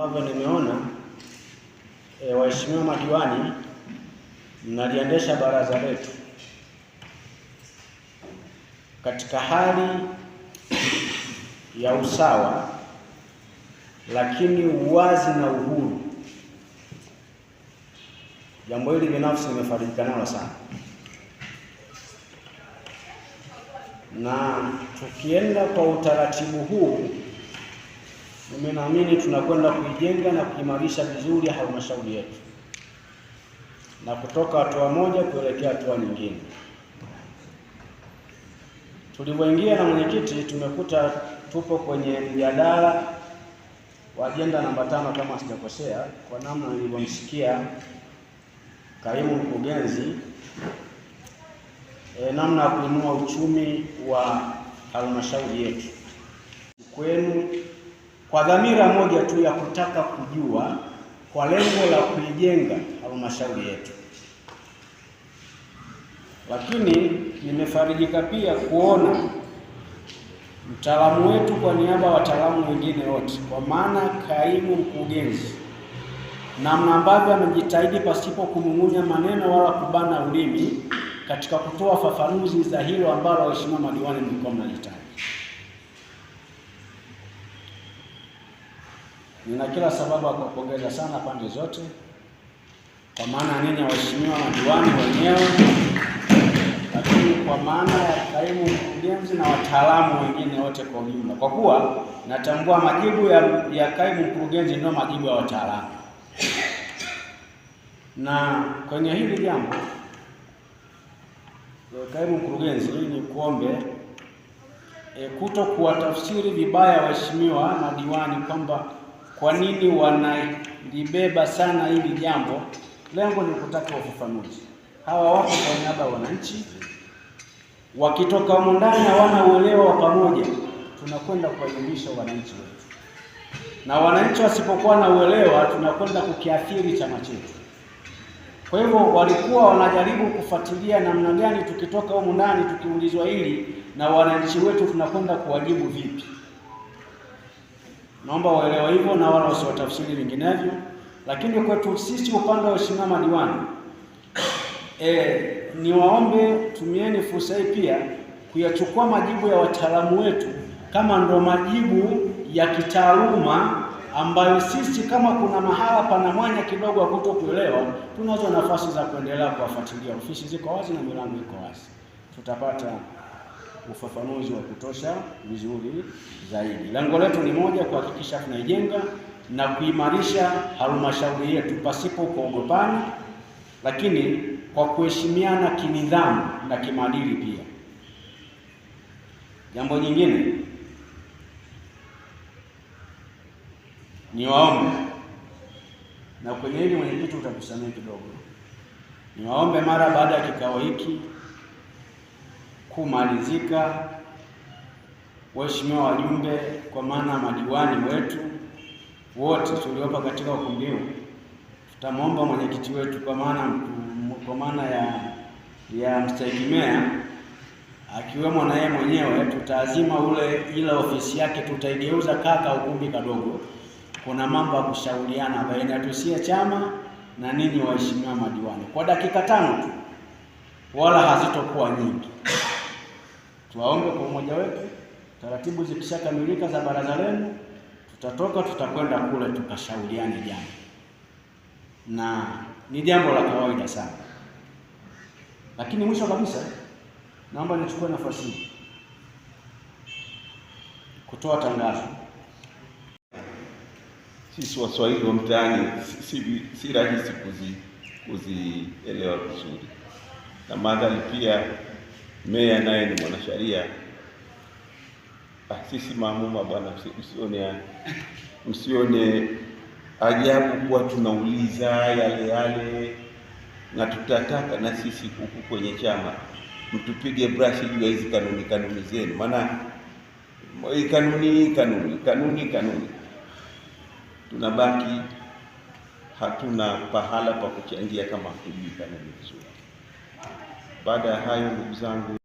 ambavyo nimeona waheshimiwa madiwani mnaliendesha baraza letu katika hali ya usawa, lakini uwazi na uhuru. Jambo hili binafsi nimefarijika nalo sana, na tukienda kwa utaratibu huu mimi naamini tunakwenda kuijenga na kuimarisha vizuri halmashauri yetu na kutoka hatua moja kuelekea hatua nyingine. Tulivyoingia na mwenyekiti, tumekuta tupo kwenye mjadala wa ajenda namba 5 kama sijakosea, kwa namna nilivyomsikia kaimu mkurugenzi, namna ya kuinua uchumi wa halmashauri yetu kwenu, kwa dhamira moja tu ya kutaka kujua kwa lengo la kuijenga halmashauri yetu. Lakini nimefarijika pia kuona mtaalamu wetu kwa niaba ya wataalamu wengine wote, kwa maana kaimu mkurugenzi, namna ambavyo amejitahidi pasipo kumung'unya maneno wala kubana ulimi katika kutoa fafanuzi za hilo ambalo waheshimiwa madiwani mlikuwa mnalihitaji. Nina kila sababu ya kuwapongeza sana pande zote, kwa maana ninyi waheshimiwa madiwani wenyewe, lakini kwa maana ya kaimu mkurugenzi na wataalamu wengine wote kwa ujumla, kwa kuwa natambua majibu ya kaimu mkurugenzi ndio majibu ya wataalamu. Na kwenye hili jambo kaimu mkurugenzi, ni kuombe kuto kuwatafsiri vibaya waheshimiwa madiwani kwamba kwa nini wanalibeba sana hili jambo. Lengo ni kutaka ufafanuzi. Hawa wako kwa niaba ya wananchi, wakitoka humo ndani hawana uelewa wa pamoja, tunakwenda kuwaelimisha wananchi wetu, na wananchi wasipokuwa na uelewa tunakwenda kukiathiri chama chetu. Kwa hivyo walikuwa wanajaribu kufuatilia namna gani tukitoka humo ndani tukiulizwa hili na wananchi wetu tunakwenda kuwajibu vipi. Naomba waelewa hivyo na wala wasiwatafsiri vinginevyo. Lakini kwetu sisi upande wa waheshimiwa madiwani, niwaombe tumieni fursa hii pia kuyachukua majibu ya wataalamu wetu kama ndo majibu ya kitaaluma, ambayo sisi kama kuna mahala pana mwanya kidogo wa kutokuelewa, tunazo nafasi za kuendelea kuwafuatilia. Ofisi ziko wazi na milango iko wazi, tutapata ufafanuzi wa kutosha vizuri zaidi. Lengo letu ni moja, kuhakikisha tunaijenga na kuimarisha halmashauri yetu pasipo kuogopana, lakini kwa kuheshimiana kinidhamu na kimaadili pia. Jambo jingine, niwaombe, na kwenye hili mwenyekiti utakusamehe kidogo, niwaombe mara baada ya kikao hiki kumalizika, waheshimiwa wajumbe, kwa maana madiwani wetu wote tuliopa katika ukumbi huu, tutamwomba mwenyekiti wetu kwa maana ya mstahiki meya akiwemo na yeye mwenyewe, tutaazima ile ofisi yake tutaigeuza kaka ukumbi kadogo. Kuna mambo ya kushauriana baina yetu si chama na ninyi waheshimiwa madiwani kwa dakika 5 tu, wala hazitokuwa nyingi. Tuwaombe kwa umoja wetu, taratibu zikishakamilika za baraza lenu, tutatoka tutakwenda kule tukashauriane jambo, na ni jambo la kawaida sana. Lakini mwisho kabisa, naomba nichukue nafasi hii kutoa tangazo. Sisi Waswahili wa mtaani si rahisi kuzielewa vizuri, na madhali pia meya naye ni mwanasheria. Sisi maamuma bwana, msione ajabu kuwa tunauliza yale, na tutataka na sisi huku kwenye chama mtupige brush juu ya hizi kanuni zenu, maana kanuni tunabaki hatuna pahala pa kuchangia kama hatujui kanuni vizuri. Baada ya hayo, ndugu zangu,